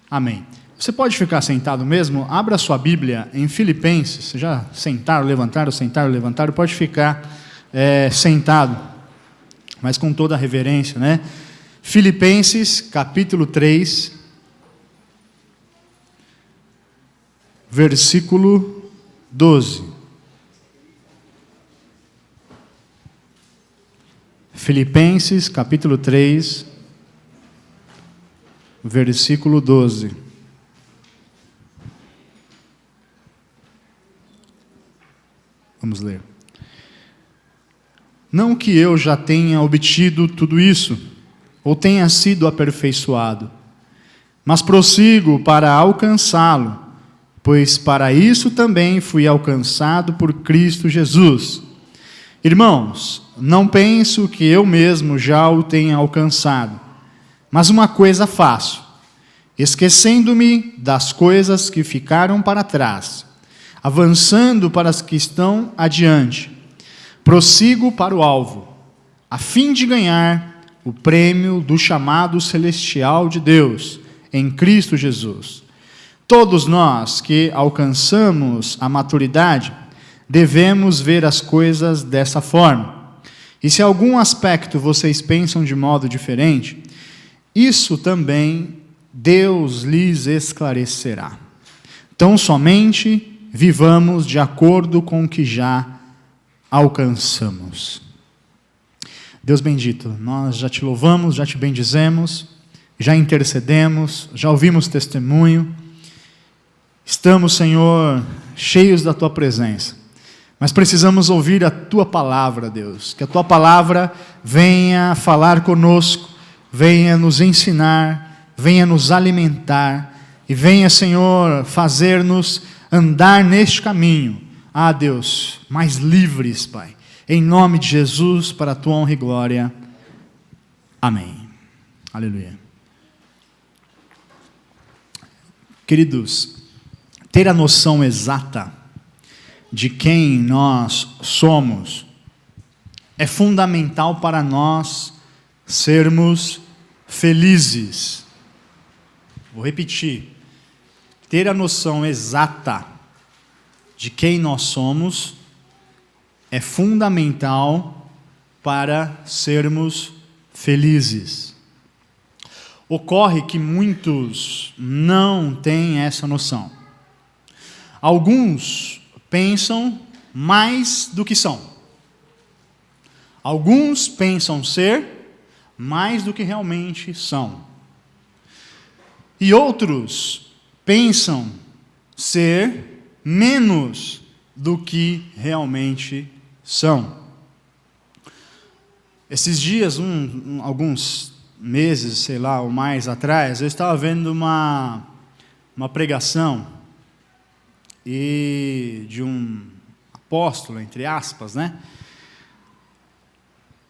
Amém. Você pode ficar sentado mesmo? Abra sua Bíblia em Filipenses. Você já sentaram, levantaram? Pode ficar sentado, mas com toda a reverência, né? Filipenses, capítulo 3, versículo 12. Filipenses, capítulo 3, versículo 12. Vamos ler. Não que eu já tenha obtido tudo isso, ou tenha sido aperfeiçoado, mas prossigo para alcançá-lo, pois para isso também fui alcançado por Cristo Jesus. Irmãos, não penso que eu mesmo já o tenha alcançado, mas uma coisa faço, esquecendo-me das coisas que ficaram para trás, avançando para as que estão adiante, prossigo para o alvo, a fim de ganhar o prêmio do chamado celestial de Deus, em Cristo Jesus. Todos nós que alcançamos a maturidade, devemos ver as coisas dessa forma. E se algum aspecto vocês pensam de modo diferente, isso também Deus lhes esclarecerá. Tão somente vivamos de acordo com o que já alcançamos. Deus bendito, nós já te louvamos, já te bendizemos, já intercedemos, já ouvimos testemunho. Estamos, Senhor, cheios da tua presença. Mas precisamos ouvir a tua palavra, Deus. Que a tua palavra venha falar conosco, venha nos ensinar, venha nos alimentar e venha, Senhor, fazer-nos andar neste caminho. Ah, Deus, mais livres, Pai. Em nome de Jesus, para a tua honra e glória. Amém. Aleluia. Queridos, ter a noção exata de quem nós somos é fundamental para nós sermos felizes. Vou repetir. Ter a noção exata de quem nós somos é fundamental para sermos felizes. Ocorre que muitos não têm essa noção. Alguns pensam mais do que são. Alguns pensam ser mais do que realmente são. E outros pensam ser menos do que realmente são. Esses dias, alguns meses, sei lá, ou mais atrás, eu estava vendo uma pregação de um apóstolo, entre aspas, né?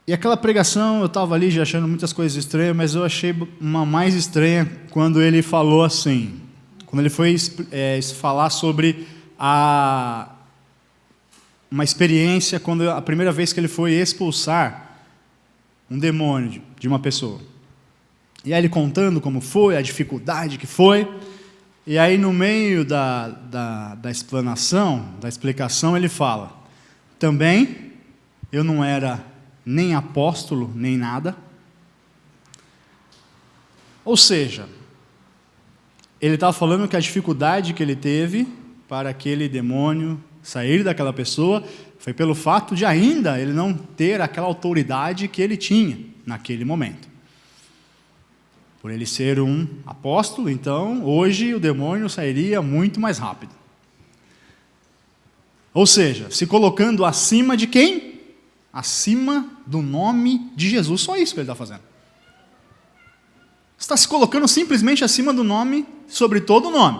E aquela pregação, eu estava ali já achando muitas coisas estranhas, mas eu achei uma mais estranha quando ele falou assim, quando ele foi falar sobre uma experiência, quando a primeira vez que ele foi expulsar um demônio de uma pessoa. E aí ele contando como foi, a dificuldade que foi, e aí no meio da explicação, ele fala, também eu não era nem apóstolo, nem nada. Ou seja, ele estava falando que a dificuldade que ele teve para aquele demônio sair daquela pessoa foi pelo fato de ainda ele não ter aquela autoridade que ele tinha naquele momento. Por ele ser um apóstolo, então, hoje o demônio sairia muito mais rápido. Ou seja, se colocando acima de quem? Acima do nome de Jesus. Só isso que ele está fazendo. Está se colocando simplesmente acima do nome, sobre todo o nome.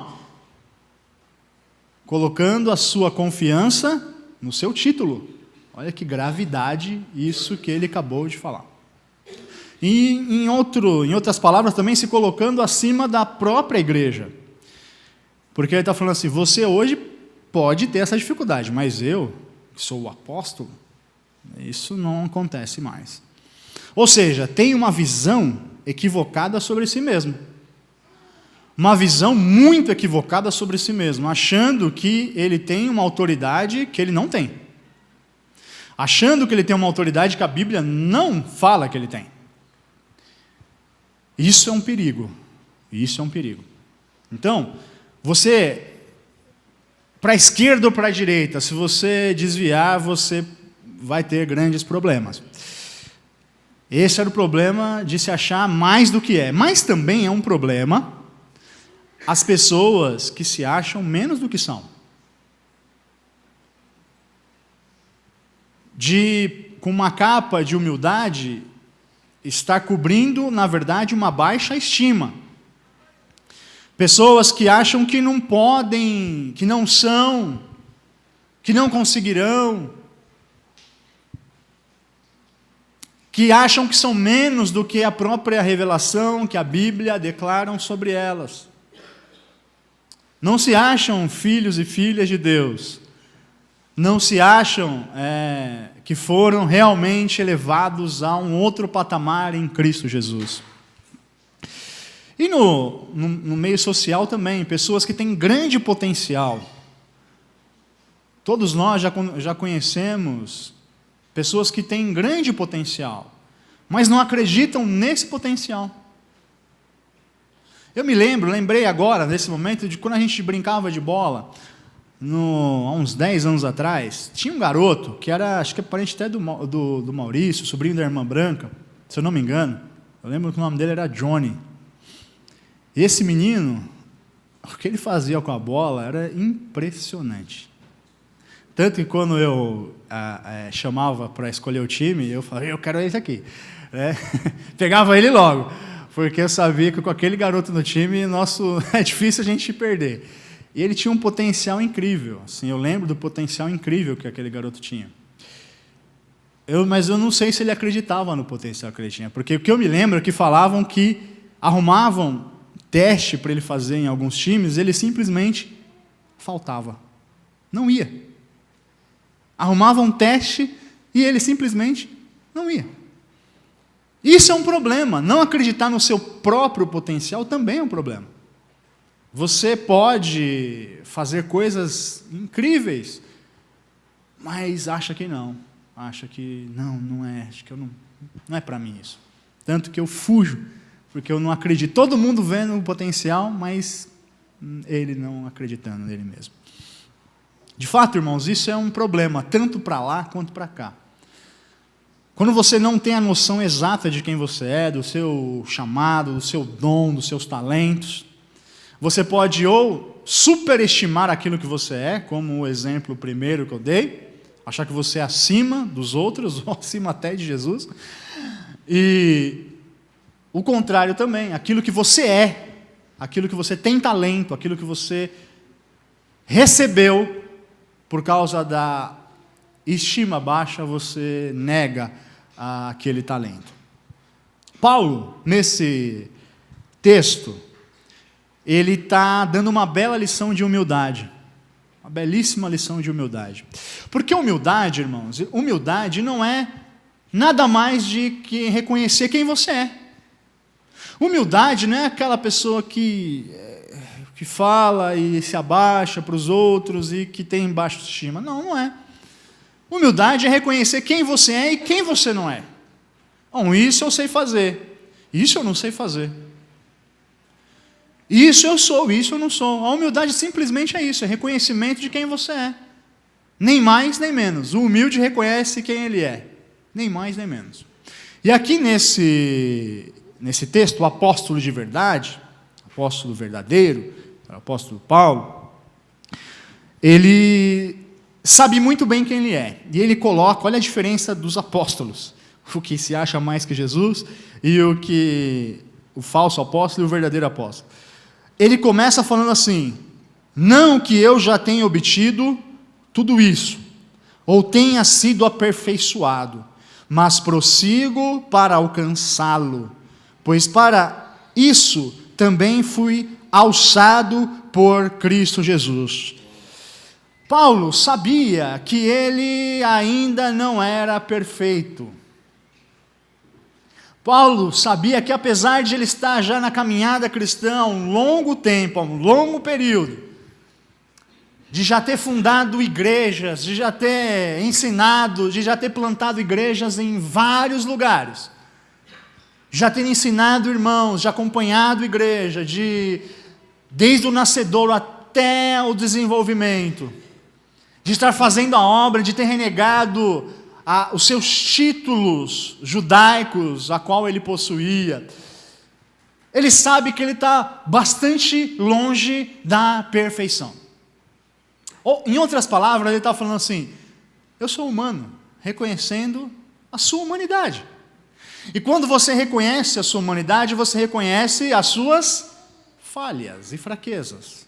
Colocando a sua confiança no seu título. Olha que gravidade isso que ele acabou de falar. E em outras palavras também se colocando acima da própria igreja. Porque ele está falando assim, você hoje pode ter essa dificuldade, mas eu, que sou o apóstolo, isso não acontece mais. Ou seja, tem uma visão equivocada sobre si mesmo. uma visão muito equivocada sobre si mesmo, achando que ele tem uma autoridade que ele não tem. Achando que ele tem uma autoridade que a Bíblia não fala que ele tem. Isso é um perigo. Isso é um perigo. Então, você, para a esquerda ou para a direita, se você desviar, você vai ter grandes problemas. Esse era o problema de se achar mais do que é. Mas também é um problema as pessoas que se acham menos do que são. Com uma capa de humildade, está cobrindo, na verdade, uma baixa estima. Pessoas que acham que não podem, que não são, que não conseguirão, que acham que são menos do que a própria revelação que a Bíblia declaram sobre elas. Não se acham filhos e filhas de Deus. Não se acham que foram realmente elevados a um outro patamar em Cristo Jesus. E no meio social também, pessoas que têm grande potencial. Todos nós já conhecemos pessoas que têm grande potencial, mas não acreditam nesse potencial. Eu lembrei agora, nesse momento, de quando a gente brincava de bola, há uns 10 anos atrás, tinha um garoto, que era, acho que é parente até do Maurício, sobrinho da irmã Branca, se eu não me engano. Eu lembro que o nome dele era Johnny. E esse menino, o que ele fazia com a bola era impressionante. Tanto que quando eu chamava para escolher o time, eu falava, eu quero esse aqui. Pegava ele logo, porque eu sabia que com aquele garoto no time, é difícil a gente perder. E ele tinha um potencial incrível. Assim, eu lembro do potencial incrível que aquele garoto tinha. Mas eu não sei se ele acreditava no potencial que ele tinha, porque o que eu me lembro é que falavam que arrumavam teste para ele fazer em alguns times, ele simplesmente faltava. Não ia. Arrumavam um teste e ele simplesmente não ia. Isso é um problema. Não acreditar no seu próprio potencial também é um problema. Você pode fazer coisas incríveis, mas acha que não. Acha que não é, acho que não é para mim isso. Tanto que eu fujo, porque eu não acredito. Todo mundo vendo o potencial, mas ele não acreditando nele mesmo. De fato, irmãos, isso é um problema, tanto para lá quanto para cá. Quando você não tem a noção exata de quem você é, do seu chamado, do seu dom, dos seus talentos, você pode ou superestimar aquilo que você é, como o exemplo primeiro que eu dei, achar que você é acima dos outros, ou acima até de Jesus, e o contrário também, aquilo que você é, aquilo que você tem talento, aquilo que você recebeu, por causa da estima baixa, você nega aquele talento. Paulo, nesse texto, ele está dando uma bela lição de humildade. Uma belíssima lição de humildade. Porque humildade, irmãos, humildade não é nada mais de que reconhecer quem você é. Humildade não é aquela pessoa que fala e se abaixa para os outros e que tem baixa estima. Não, não é. Humildade é reconhecer quem você é e quem você não é. Bom, isso eu sei fazer. Isso eu não sei fazer. Isso eu sou, isso eu não sou. A humildade simplesmente é isso, é reconhecimento de quem você é. Nem mais, nem menos. O humilde reconhece quem ele é. Nem mais, nem menos. E aqui nesse texto, o apóstolo de verdade, apóstolo verdadeiro, o apóstolo Paulo, ele sabe muito bem quem ele é. E ele coloca, olha a diferença dos apóstolos. O que se acha mais que Jesus e o falso apóstolo e o verdadeiro apóstolo. Ele começa falando assim: não que eu já tenha obtido tudo isso, ou tenha sido aperfeiçoado, mas prossigo para alcançá-lo, pois para isso também fui alçado por Cristo Jesus. Paulo sabia que ele ainda não era perfeito. Paulo sabia que apesar de ele estar já na caminhada cristã há um longo tempo, há um longo período, de já ter fundado igrejas, de já ter ensinado, de já ter plantado igrejas em vários lugares, já ter ensinado irmãos, de acompanhado igreja, desde o nascedouro até o desenvolvimento, de estar fazendo a obra, de ter renegado os seus títulos judaicos, a qual ele possuía. Ele sabe que ele está bastante longe da perfeição. Ou, em outras palavras, ele está falando assim: eu sou humano, reconhecendo a sua humanidade. E quando você reconhece a sua humanidade, você reconhece as suas falhas e fraquezas.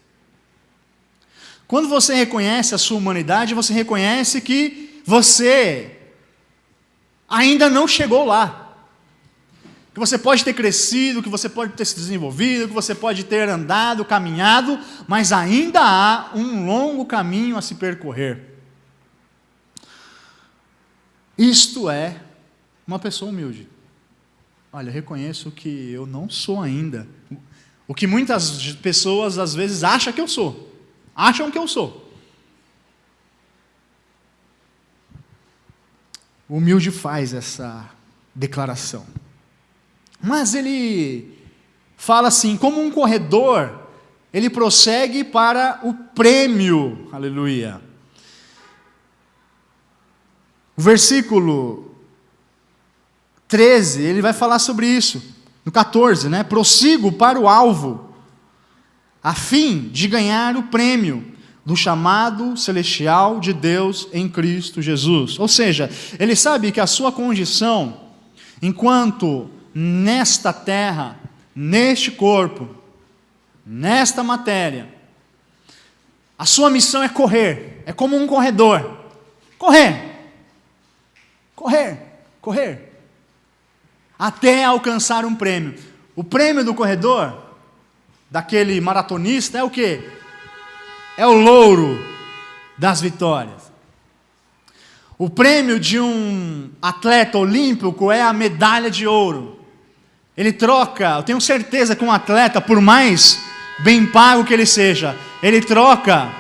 Quando você reconhece a sua humanidade, você reconhece que você ainda não chegou lá. Que você pode ter crescido, que você pode ter se desenvolvido, que você pode ter andado, caminhado, mas ainda há um longo caminho a se percorrer. Isto é uma pessoa humilde. Olha, eu reconheço que eu não sou ainda o que muitas pessoas às vezes acham que eu sou. O humilde faz essa declaração. Mas ele fala assim, como um corredor, ele prossegue para o prêmio, aleluia. O versículo 13, ele vai falar sobre isso. No 14, né? Prossigo para o alvo, a fim de ganhar o prêmio do chamado celestial de Deus em Cristo Jesus. Ou seja, ele sabe que a sua condição, enquanto nesta terra, neste corpo, nesta matéria, a sua missão é correr, é como um corredor. Correr. Até alcançar um prêmio. O prêmio do corredor, daquele maratonista, é o quê? É o louro das vitórias. O prêmio de um atleta olímpico é a medalha de ouro. Ele troca, eu tenho certeza que um atleta, por mais bem pago que ele seja, ele troca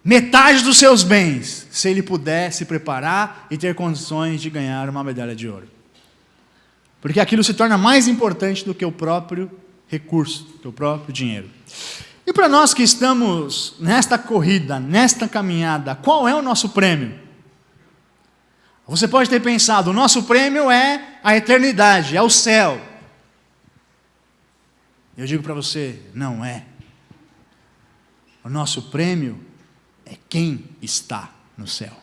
metade dos seus bens, se ele puder se preparar e ter condições de ganhar uma medalha de ouro. Porque aquilo se torna mais importante do que o próprio recurso, do que o próprio dinheiro. E para nós que estamos nesta corrida, nesta caminhada, qual é o nosso prêmio? Você pode ter pensado, o nosso prêmio é a eternidade, é o céu. Eu digo para você, não é. O nosso prêmio é quem está no céu.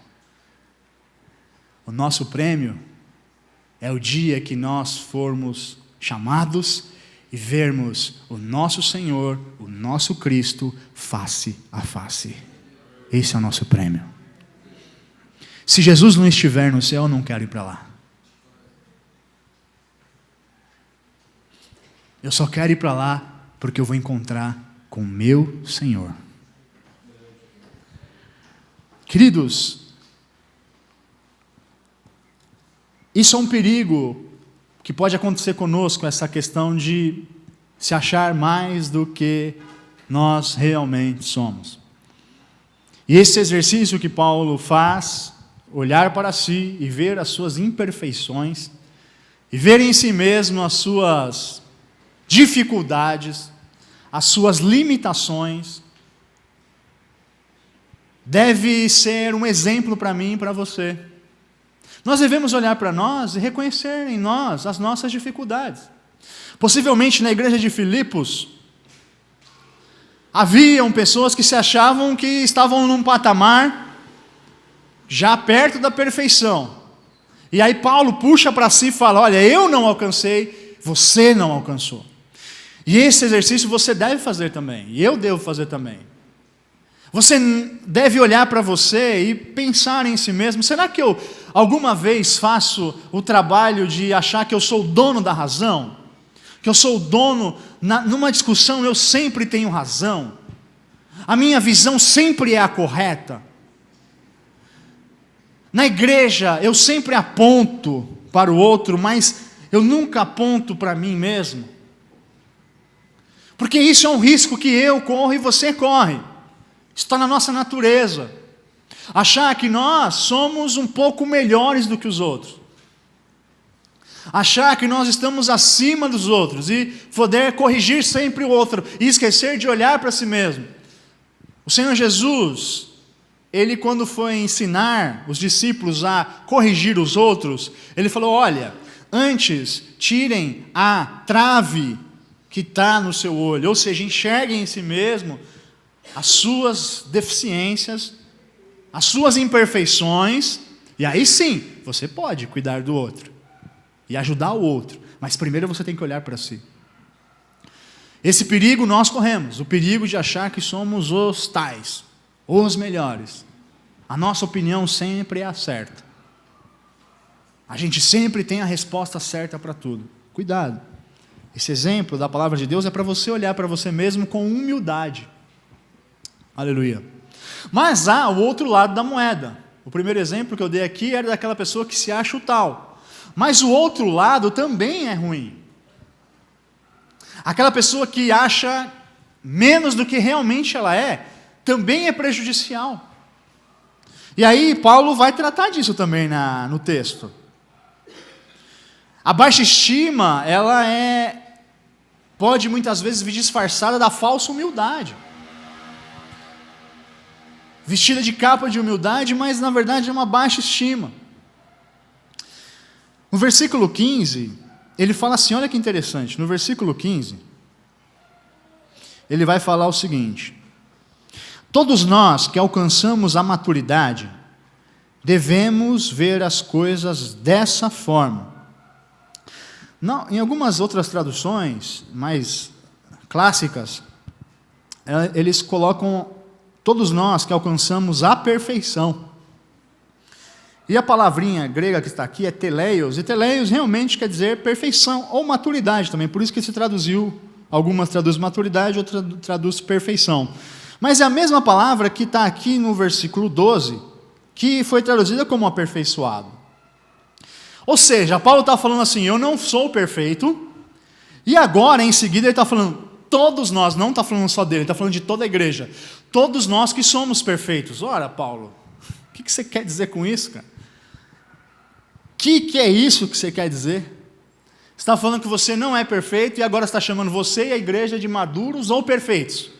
O nosso prêmio é o dia que nós formos chamados e vermos o nosso Senhor, o nosso Cristo, face a face. Esse é o nosso prêmio. Se Jesus não estiver no céu, eu não quero ir para lá. Eu só quero ir para lá porque eu vou encontrar com o meu Senhor. Queridos, isso é um perigo que pode acontecer conosco, essa questão de se achar mais do que nós realmente somos. E esse exercício que Paulo faz, olhar para si e ver as suas imperfeições, e ver em si mesmo as suas dificuldades, as suas limitações, deve ser um exemplo para mim e para você. Nós devemos olhar para nós e reconhecer em nós as nossas dificuldades. Possivelmente na igreja de Filipos, haviam pessoas que se achavam que estavam num patamar já perto da perfeição. E aí Paulo puxa para si e fala, olha, eu não alcancei, você não alcançou. E esse exercício você deve fazer também, e eu devo fazer também. Você deve olhar para você e pensar em si mesmo, será que eu alguma vez faço o trabalho de achar que eu sou o dono da razão? Que eu sou o dono, numa discussão eu sempre tenho razão? A minha visão sempre é a correta? Na igreja eu sempre aponto para o outro, mas eu nunca aponto para mim mesmo. Porque isso é um risco que eu corro e você corre. Está na nossa natureza. Achar que nós somos um pouco melhores do que os outros. Achar que nós estamos acima dos outros e poder corrigir sempre o outro e esquecer de olhar para si mesmo. O Senhor Jesus, Ele quando foi ensinar os discípulos a corrigir os outros, Ele falou, olha, antes tirem a trave que está no seu olho, ou seja, enxerguem em si mesmo as suas deficiências, as suas imperfeições, e aí sim, você pode cuidar do outro e ajudar o outro, mas primeiro você tem que olhar para si. Esse perigo nós corremos, o perigo de achar que somos os tais, os melhores. A nossa opinião sempre é a certa. A gente sempre tem a resposta certa para tudo. Cuidado. Esse exemplo da palavra de Deus é para você olhar para você mesmo com humildade. Aleluia. Mas há o outro lado da moeda. O primeiro exemplo que eu dei aqui era daquela pessoa que se acha o tal. Mas o outro lado também é ruim. Aquela pessoa que acha menos do que realmente ela é, também é prejudicial. E aí Paulo vai tratar disso também no texto. A baixa estima, ela pode muitas vezes vir disfarçada da falsa humildade. Vestida de capa de humildade, mas na verdade é uma baixa estima. No versículo 15, ele fala assim, olha que interessante, no versículo 15, ele vai falar o seguinte, todos nós que alcançamos a maturidade, devemos ver as coisas dessa forma. Não, em algumas outras traduções mais clássicas, eles colocam todos nós que alcançamos a perfeição. E a palavrinha grega que está aqui é teleios, e teleios realmente quer dizer perfeição, ou maturidade também, por isso que se traduziu, algumas traduzem maturidade, outras traduzem perfeição. Mas é a mesma palavra que está aqui no versículo 12, que foi traduzida como aperfeiçoado. Ou seja, Paulo está falando assim, eu não sou perfeito, e agora em seguida ele está falando, todos nós, não está falando só dele, ele está falando de toda a igreja, todos nós que somos perfeitos. Ora, Paulo, o que você quer dizer com isso, cara? O que é isso que você quer dizer? Você está falando que você não é perfeito e agora está chamando você e a igreja de maduros ou perfeitos.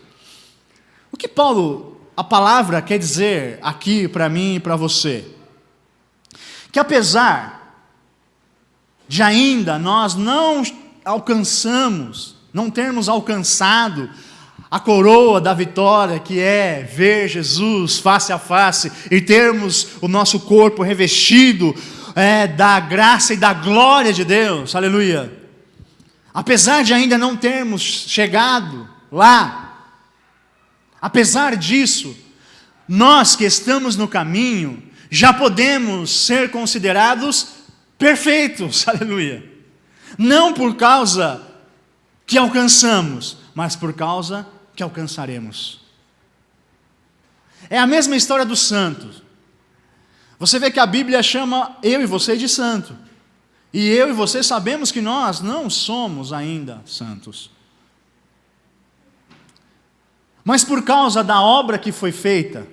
O que Paulo, a palavra quer dizer aqui para mim e para você? Que apesar de ainda nós não termos alcançado a coroa da vitória, que é ver Jesus face a face e termos o nosso corpo revestido da graça e da glória de Deus, aleluia. Apesar de ainda não termos chegado lá, apesar disso, nós que estamos no caminho, já podemos ser considerados perfeitos, aleluia. Não por causa que alcançamos, mas por causa que alcançaremos. É a mesma história dos santos. Você vê que a Bíblia chama eu e você de santo. E eu e você sabemos que nós não somos ainda santos. Mas por causa da obra que foi feita,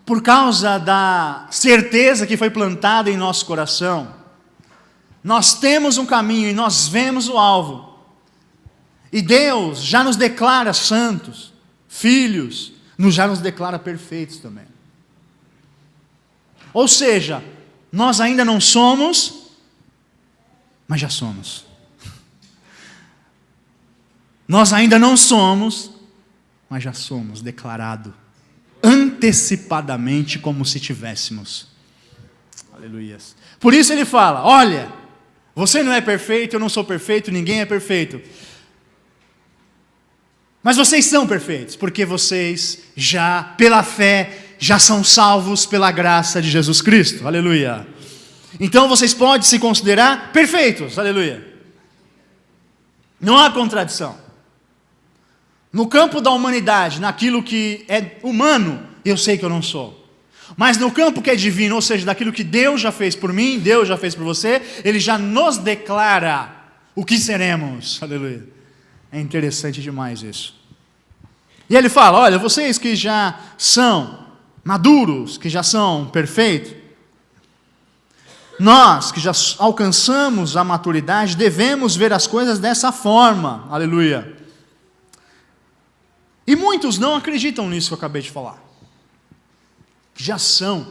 por causa da certeza que foi plantada em nosso coração, nós temos um caminho e nós vemos o alvo. E Deus já nos declara santos, filhos, já nos declara perfeitos também. Ou seja, nós ainda não somos, mas já somos. Nós ainda não somos, mas já somos declarado antecipadamente como se tivéssemos. Aleluias. Por isso ele fala, olha, você não é perfeito, eu não sou perfeito, ninguém é perfeito. Mas vocês são perfeitos, porque vocês já, pela fé, já são salvos pela graça de Jesus Cristo, aleluia. Então vocês podem se considerar perfeitos, aleluia. Não há contradição. No campo da humanidade, naquilo que é humano, eu sei que eu não sou. Mas no campo que é divino, ou seja, daquilo que Deus já fez por mim, Deus já fez por você, Ele já nos declara o que seremos. Aleluia. É interessante demais isso. E Ele fala, olha, vocês que já são maduros, que já são perfeitos, nós que já alcançamos a maturidade, devemos ver as coisas dessa forma. Aleluia. E muitos não acreditam nisso que eu acabei de falar. Que já são,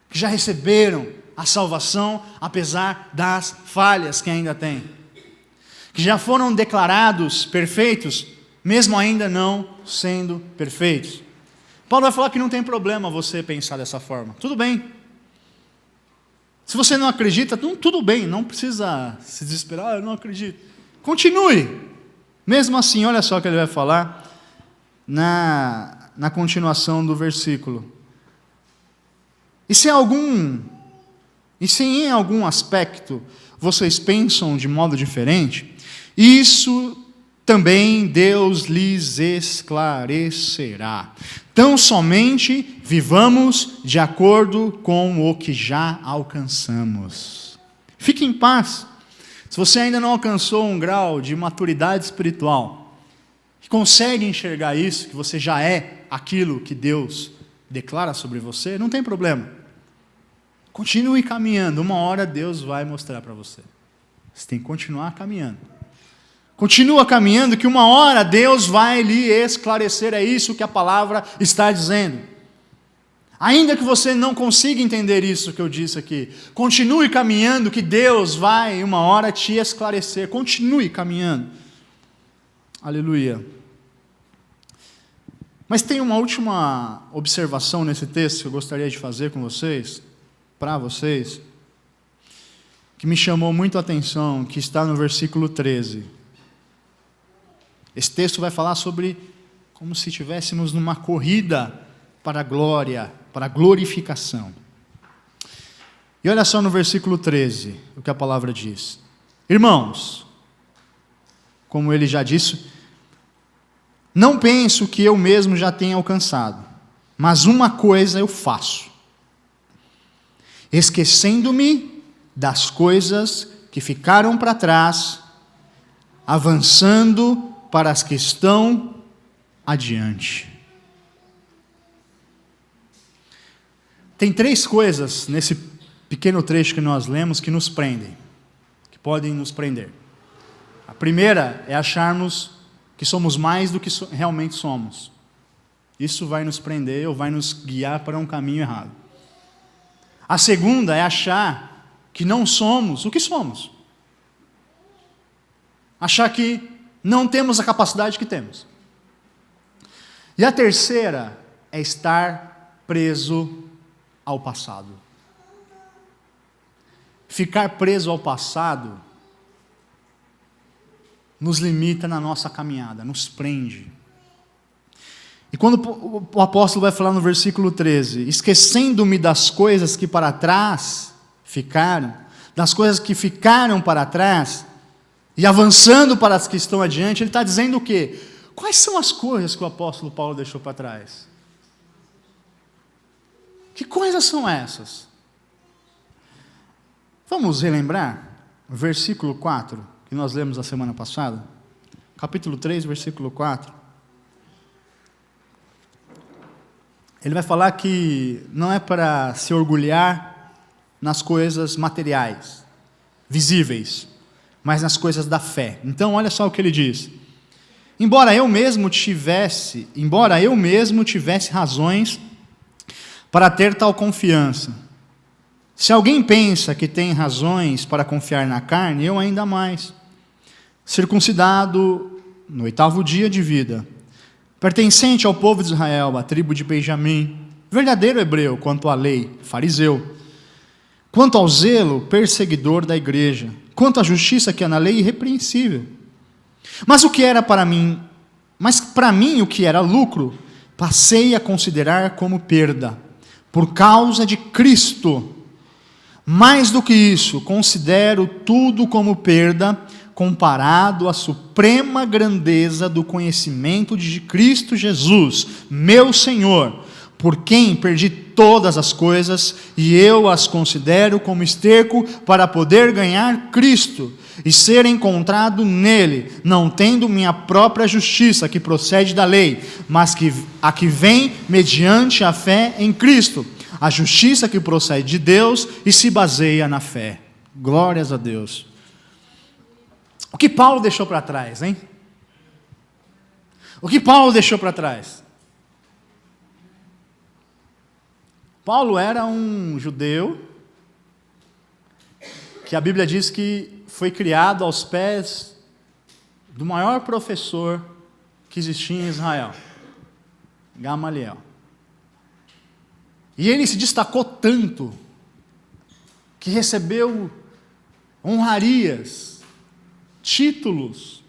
que já receberam a salvação, apesar das falhas que ainda têm. Que já foram declarados perfeitos, mesmo ainda não sendo perfeitos. Paulo vai falar que não tem problema você pensar dessa forma. Tudo bem. Se você não acredita, tudo bem, não precisa se desesperar, eu não acredito. Continue. Mesmo assim, olha só o que ele vai falar na continuação do versículo. E se em algum aspecto vocês pensam de modo diferente, isso também Deus lhes esclarecerá. Tão somente vivamos de acordo com o que já alcançamos. Fique em paz. Se você ainda não alcançou um grau de maturidade espiritual, que consegue enxergar isso, que você já é aquilo que Deus declara sobre você, não tem problema. Continue caminhando, uma hora Deus vai mostrar para você. Você tem que continuar caminhando. Continua caminhando que uma hora Deus vai lhe esclarecer, é isso que a palavra está dizendo. Ainda que você não consiga entender isso que eu disse aqui, continue caminhando que Deus vai uma hora te esclarecer, continue caminhando. Aleluia. Mas tem uma última observação nesse texto que eu gostaria de fazer com vocês, para vocês, que me chamou muito a atenção, que está no versículo 13. Esse texto vai falar sobre como se estivéssemos numa corrida para a glória, para a glorificação. E olha só no versículo 13, o que a palavra diz. Irmãos, como ele já disse, não penso que eu mesmo já tenha alcançado, mas uma coisa eu faço, esquecendo-me das coisas que ficaram para trás, avançando para as que estão adiante. Tem 3 coisas nesse pequeno trecho que nós lemos que nos prendem, que podem nos prender. A primeira é acharmos que somos mais do que realmente somos. Isso vai nos prender ou vai nos guiar para um caminho errado. A segunda é achar que não somos o que somos. Achar que não temos a capacidade que temos. E a terceira é estar preso ao passado. Ficar preso ao passado nos limita na nossa caminhada, nos prende. E quando o apóstolo vai falar no versículo 13, esquecendo-me das coisas que para trás ficaram, das coisas que ficaram para trás, e avançando para as que estão adiante, ele está dizendo o quê? Quais são as coisas que o apóstolo Paulo deixou para trás? Que coisas são essas? Vamos relembrar o versículo 4, que nós lemos a semana passada? Capítulo 3, versículo 4. Ele vai falar que não é para se orgulhar nas coisas materiais, visíveis, mas nas coisas da fé. Então, olha só o que ele diz. Embora eu mesmo tivesse razões para ter tal confiança. Se alguém pensa que tem razões para confiar na carne, eu ainda mais. Circuncidado no 8º dia de vida, pertencente ao povo de Israel, à tribo de Benjamim, verdadeiro hebreu quanto à lei, fariseu, quanto ao zelo, perseguidor da igreja, quanto à justiça que é na lei, irrepreensível. Mas para mim o que era lucro, passei a considerar como perda, por causa de Cristo. Mais do que isso, considero tudo como perda, comparado à suprema grandeza do conhecimento de Cristo Jesus, meu Senhor, por quem perdi todas as coisas, e eu as considero como esterco para poder ganhar Cristo e ser encontrado nele, não tendo minha própria justiça que procede da lei, mas a que vem mediante a fé em Cristo, a justiça que procede de Deus e se baseia na fé. Glórias a Deus. O que Paulo deixou para trás, hein? O que Paulo deixou para trás? Paulo era um judeu que a Bíblia diz que foi criado aos pés do maior professor que existia em Israel, Gamaliel. E ele se destacou tanto que recebeu honrarias, títulos.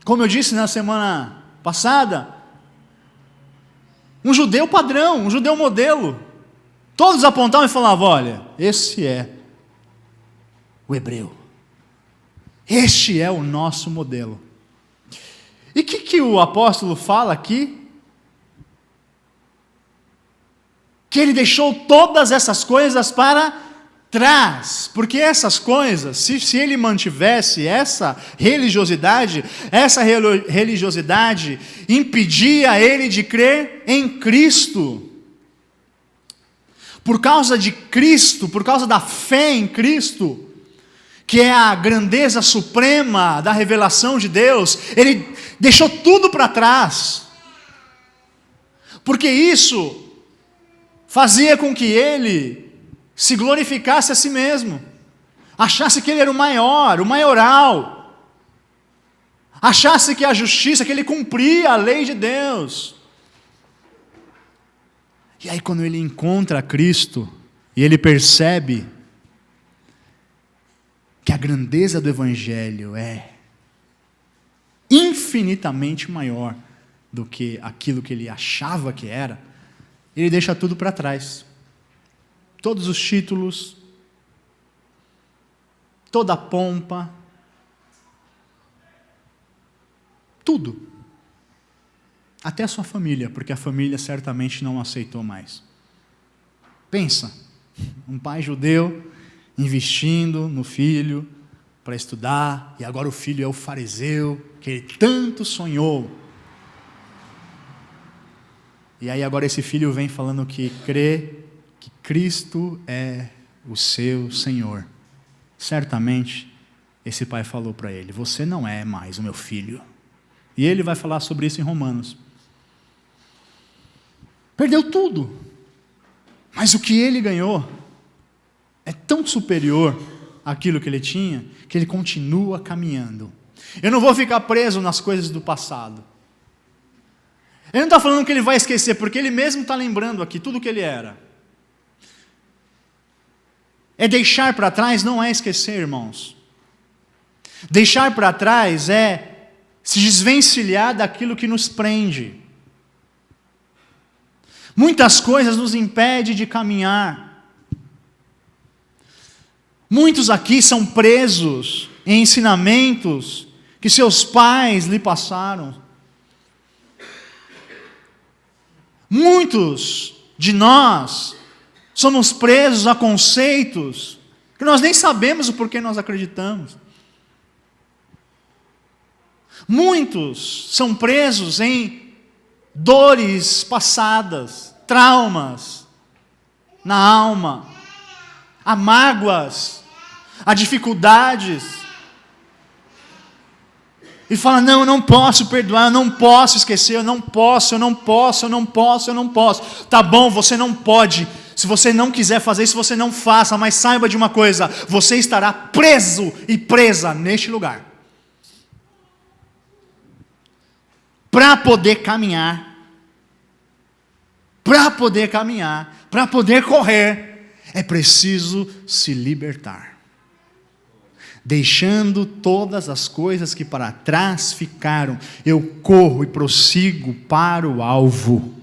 Como eu disse na semana passada, um judeu padrão, um judeu modelo. Todos apontavam e falavam: olha, esse é o hebreu. Este é o nosso modelo. E o que o apóstolo fala aqui? Que ele deixou todas essas coisas para trás, porque essas coisas, se ele mantivesse essa religiosidade impedia ele de crer em Cristo. Por causa de Cristo, por causa da fé em Cristo, que é a grandeza suprema da revelação de Deus, ele deixou tudo para trás, porque isso fazia com que ele se glorificasse a si mesmo, achasse que ele era o maior, o maioral, achasse que a justiça, que ele cumpria a lei de Deus. E aí quando ele encontra Cristo, e ele percebe que a grandeza do Evangelho é infinitamente maior do que aquilo que ele achava que era, ele deixa tudo para trás. Todos os títulos, toda a pompa, tudo. Até a sua família, porque a família certamente não aceitou mais. Pensa, um pai judeu investindo no filho para estudar, e agora o filho é o fariseu que ele tanto sonhou. E aí agora esse filho vem falando que crê que Cristo é o seu Senhor. Certamente, esse pai falou para ele: você não é mais o meu filho. E ele vai falar sobre isso em Romanos. Perdeu tudo. Mas o que ele ganhou é tão superior àquilo que ele tinha, que ele continua caminhando. Eu não vou ficar preso nas coisas do passado. Ele não está falando que ele vai esquecer, porque ele mesmo está lembrando aqui tudo o que ele era. É deixar para trás, não é esquecer, irmãos. Deixar para trás é se desvencilhar daquilo que nos prende. Muitas coisas nos impedem de caminhar. Muitos aqui são presos em ensinamentos que seus pais lhe passaram. Muitos de nós somos presos a conceitos que nós nem sabemos o porquê nós acreditamos. Muitos são presos em dores passadas, traumas na alma, a mágoas, a dificuldades. E fala: não, eu não posso perdoar, eu não posso esquecer, eu não posso. Tá bom, você não pode. Se você não quiser fazer isso, você não faça, mas saiba de uma coisa: você estará preso e presa neste lugar. Para poder caminhar, para poder correr, é preciso se libertar. Deixando todas as coisas que para trás ficaram, eu corro e prossigo para o alvo.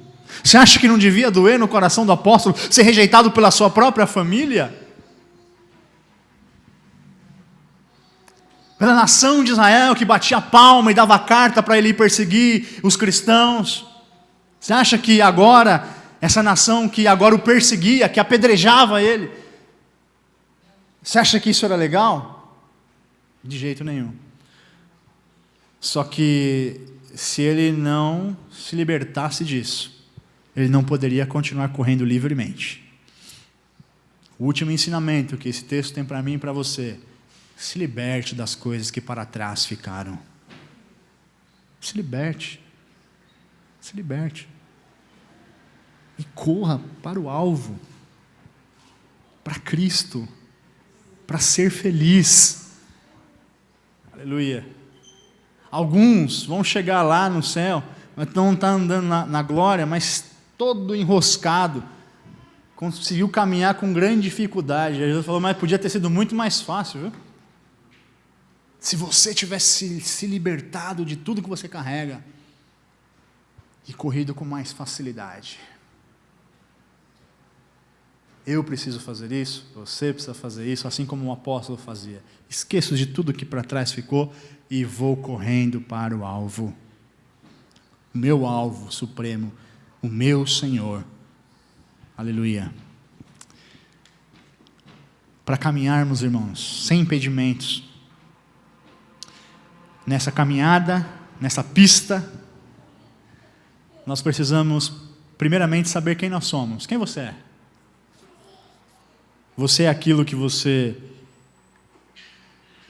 Você acha que não devia doer no coração do apóstolo ser rejeitado pela sua própria família? Pela nação de Israel que batia palma e dava carta para ele ir perseguir os cristãos? Você acha que agora, essa nação que agora o perseguia, que apedrejava ele, você acha que isso era legal? De jeito nenhum. Só que se ele não se libertasse disso, ele não poderia continuar correndo livremente. O último ensinamento que esse texto tem para mim e para você: se liberte das coisas que para trás ficaram. Se liberte. Se liberte. E corra para o alvo, para Cristo, para ser feliz. Aleluia. Alguns vão chegar lá no céu, mas não estão andando na glória, mas todo enroscado, conseguiu caminhar com grande dificuldade. Jesus falou, mas podia ter sido muito mais fácil, viu? Se você tivesse se libertado de tudo que você carrega e corrido com mais facilidade. Eu preciso fazer isso, você precisa fazer isso, assim como o apóstolo fazia. Esqueço de tudo que para trás ficou e vou correndo para o alvo. O meu alvo supremo, o meu Senhor. Aleluia. Para caminharmos, irmãos, sem impedimentos, nessa caminhada, nessa pista, nós precisamos, primeiramente, saber quem nós somos. Quem você é? Você é aquilo que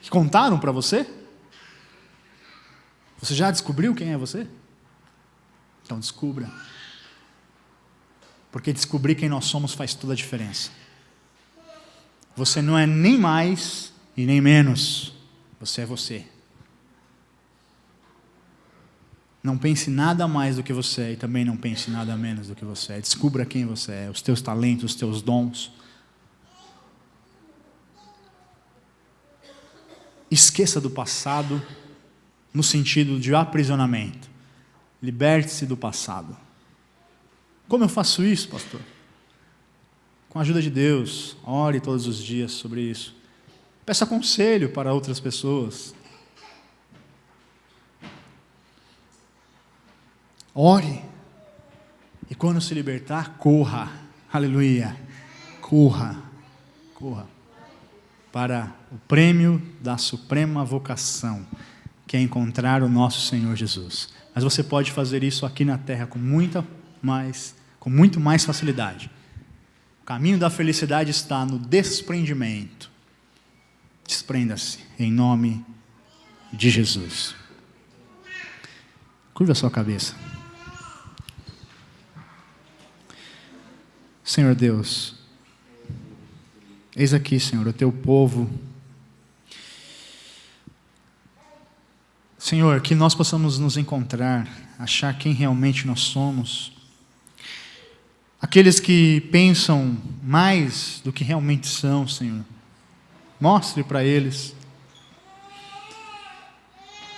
contaram para você? Você já descobriu quem é você? Então descubra. Porque descobrir quem nós somos faz toda a diferença. Você não é nem mais e nem menos. Você é você. Não pense nada mais do que você é e também não pense nada menos do que você é. Descubra quem você é, os teus talentos, os teus dons. Esqueça do passado no sentido de aprisionamento. Liberte-se do passado. Como eu faço isso, pastor? Com a ajuda de Deus, ore todos os dias sobre isso. Peça conselho para outras pessoas. Ore. E quando se libertar, corra. Aleluia. Corra. Corra. Para o prêmio da suprema vocação, que é encontrar o nosso Senhor Jesus. Mas você pode fazer isso aqui na terra com muito mais facilidade. O caminho da felicidade está no desprendimento. Desprenda-se em nome de Jesus. Curva a sua cabeça. Senhor Deus, eis aqui, Senhor, o teu povo. Senhor, que nós possamos nos encontrar, achar quem realmente nós somos. Aqueles que pensam mais do que realmente são, Senhor, mostre para eles.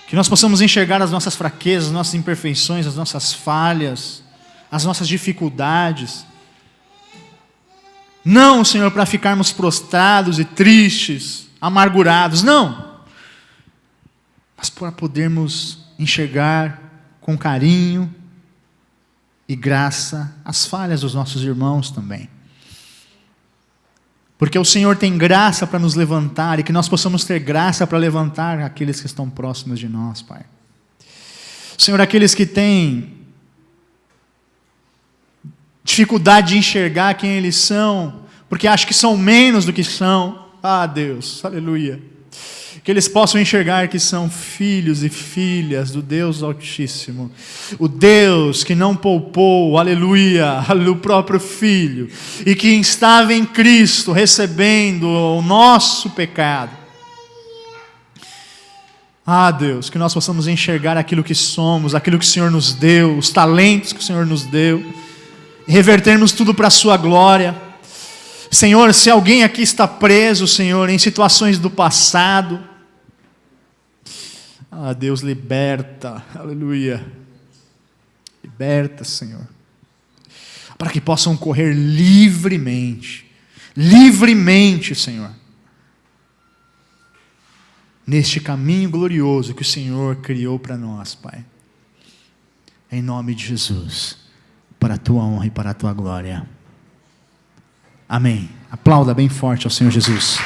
Que nós possamos enxergar as nossas fraquezas, as nossas imperfeições, as nossas falhas, as nossas dificuldades. Não, Senhor, para ficarmos prostrados e tristes, amargurados, não. Mas para podermos enxergar com carinho e graça as falhas dos nossos irmãos também. Porque o Senhor tem graça para nos levantar e que nós possamos ter graça para levantar aqueles que estão próximos de nós, Pai. Senhor, aqueles que têm dificuldade de enxergar quem eles são, porque acham que são menos do que são. Ah, Deus, aleluia. Que eles possam enxergar que são filhos e filhas do Deus Altíssimo. O Deus que não poupou, aleluia, o próprio Filho. E que estava em Cristo recebendo o nosso pecado. Ah, Deus, que nós possamos enxergar aquilo que somos, aquilo que o Senhor nos deu, os talentos que o Senhor nos deu. E revertermos tudo para a sua glória. Senhor, se alguém aqui está preso, Senhor, em situações do passado, ah, Deus, liberta, aleluia, liberta, Senhor, para que possam correr livremente, Senhor, neste caminho glorioso que o Senhor criou para nós, Pai, em nome de Jesus, para a tua honra e para a tua glória. Amém. Aplauda bem forte ao Senhor Jesus.